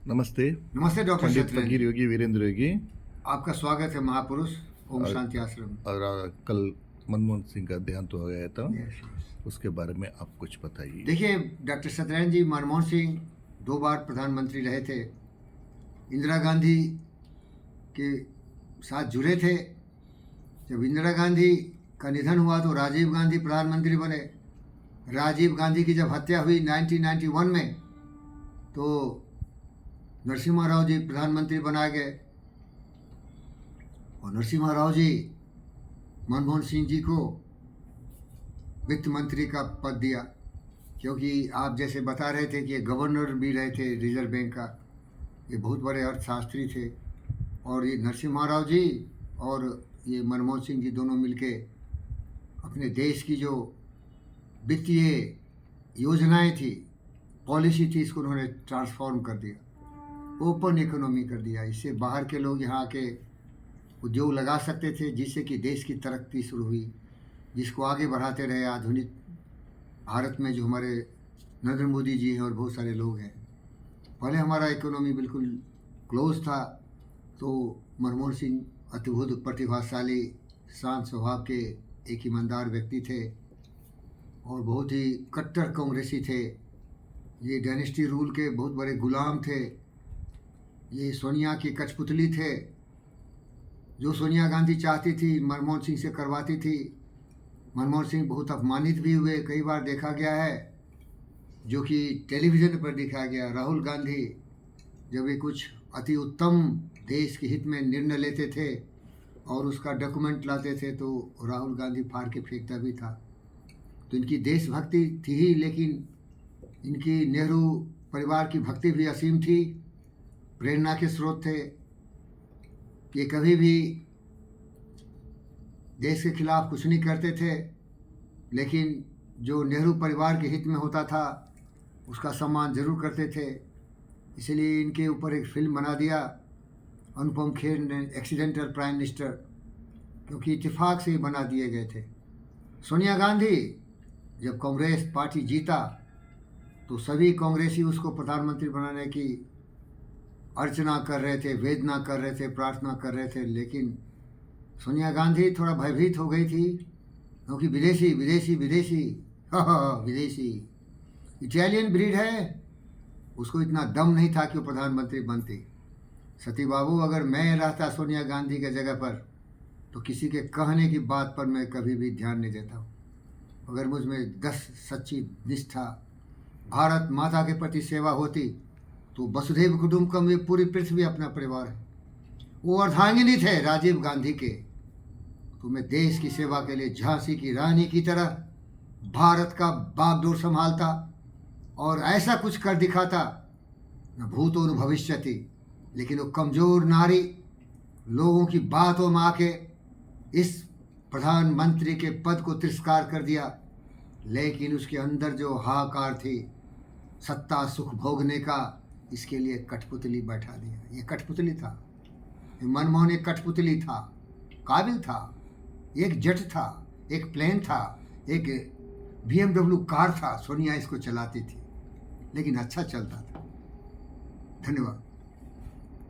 नमस्ते। नमस्ते डॉक्टर पंडित सत्यनारायण फकीर जी। योगी वीरेंद्र योगी। आपका स्वागत है महापुरुष ओम और, शांति आश्रम। और कल मनमोहन सिंह का देहांत हो गया था। Yes, yes. उसके बारे में आप कुछ बताइए। देखिए डॉक्टर सत्यनारायण जी, मनमोहन सिंह 2 बार प्रधानमंत्री रहे थे। इंदिरा गांधी के साथ जुड़े थे। जब इंदिरा गांधी का निधन हुआ तो राजीव गांधी प्रधानमंत्री बने। राजीव गांधी की जब हत्या हुई 1991 में तो नरसिम्हा राव जी प्रधानमंत्री बनाए गए और नरसिम्हा राव जी मनमोहन सिंह जी को वित्त मंत्री का पद दिया, क्योंकि आप जैसे बता रहे थे कि ये गवर्नर भी रहे थे रिजर्व बैंक का। ये बहुत बड़े अर्थशास्त्री थे और ये नरसिम्हा राव जी और ये मनमोहन सिंह जी दोनों मिलके अपने देश की जो वित्तीय योजनाएं थी, पॉलिसी थी, इसको उन्होंने ट्रांसफॉर्म कर दिया, ओपन इकोनॉमी कर दिया। इससे बाहर के लोग यहाँ आके उद्योग लगा सकते थे, जिससे कि देश की तरक्की शुरू हुई, जिसको आगे बढ़ाते रहे आधुनिक भारत में जो हमारे नरेंद्र मोदी जी हैं और बहुत सारे लोग हैं। पहले हमारा इकोनॉमी बिल्कुल क्लोज था, तो मनमोहन सिंह अद्भुत प्रतिभाशाली शांत स्वभाव के एक ईमानदार व्यक्ति थे और बहुत ही कट्टर कांग्रेसी थे। ये डायनेस्टी रूल के बहुत बड़े गुलाम थे। ये सोनिया की कठपुतली थे। जो सोनिया गांधी चाहती थी मनमोहन सिंह से करवाती थी। मनमोहन सिंह बहुत अपमानित भी हुए, कई बार देखा गया है, जो कि टेलीविज़न पर दिखाया गया। राहुल गांधी जब ये कुछ अति उत्तम देश के हित में निर्णय लेते थे और उसका डॉक्यूमेंट लाते थे तो राहुल गांधी फाड़ के फेंकता भी था। तो इनकी देशभक्ति थी ही, लेकिन इनकी नेहरू परिवार की भक्ति भी असीम थी, प्रेरणा के स्रोत थे। कि कभी भी देश के खिलाफ कुछ नहीं करते थे, लेकिन जो नेहरू परिवार के हित में होता था उसका सम्मान जरूर करते थे। इसलिए इनके ऊपर एक फिल्म बना दिया अनुपम खेर ने, एक्सीडेंटल प्राइम मिनिस्टर, क्योंकि इत्तेफाक से ही बना दिए गए थे। सोनिया गांधी जब कांग्रेस पार्टी जीता तो सभी कांग्रेसी उसको प्रधानमंत्री बनाने की अर्चना कर रहे थे, वेदना कर रहे थे, प्रार्थना कर रहे थे, लेकिन सोनिया गांधी थोड़ा भयभीत हो गई थी, क्योंकि विदेशी विदेशी विदेशी विदेशी इटालियन ब्रीड है, उसको इतना दम नहीं था कि वो प्रधानमंत्री बनती। सती बाबू, अगर मैं रहता सोनिया गांधी के जगह पर तो किसी के कहने की बात पर मैं कभी भी ध्यान नहीं देता हूँ। अगर मुझ में 10 सच्ची निष्ठा भारत माता के प्रति सेवा होती तो वसुधैव कुटुंबकम, ये पूरी पृथ्वी अपना परिवार है। वो अर्धांगिनी थे राजीव गांधी के, तो मैं देश की सेवा के लिए झांसी की रानी की तरह भारत का बागडोर संभालता और ऐसा कुछ कर दिखाता, न भूतो न भविष्यति। लेकिन वो कमजोर नारी लोगों की बातों में आके इस प्रधानमंत्री के पद को तिरस्कार कर दिया, लेकिन उसके अंदर जो हाहाकार थी सत्ता सुख भोगने का, इसके लिए कठपुतली बैठा दिया। ये कठपुतली था, मनमोहन एक कठपुतली था, काबिल था, एक जेट था, एक प्लेन था, एक BMW कार था, सोनिया इसको चलाती थी, लेकिन अच्छा चलता था। धन्यवाद।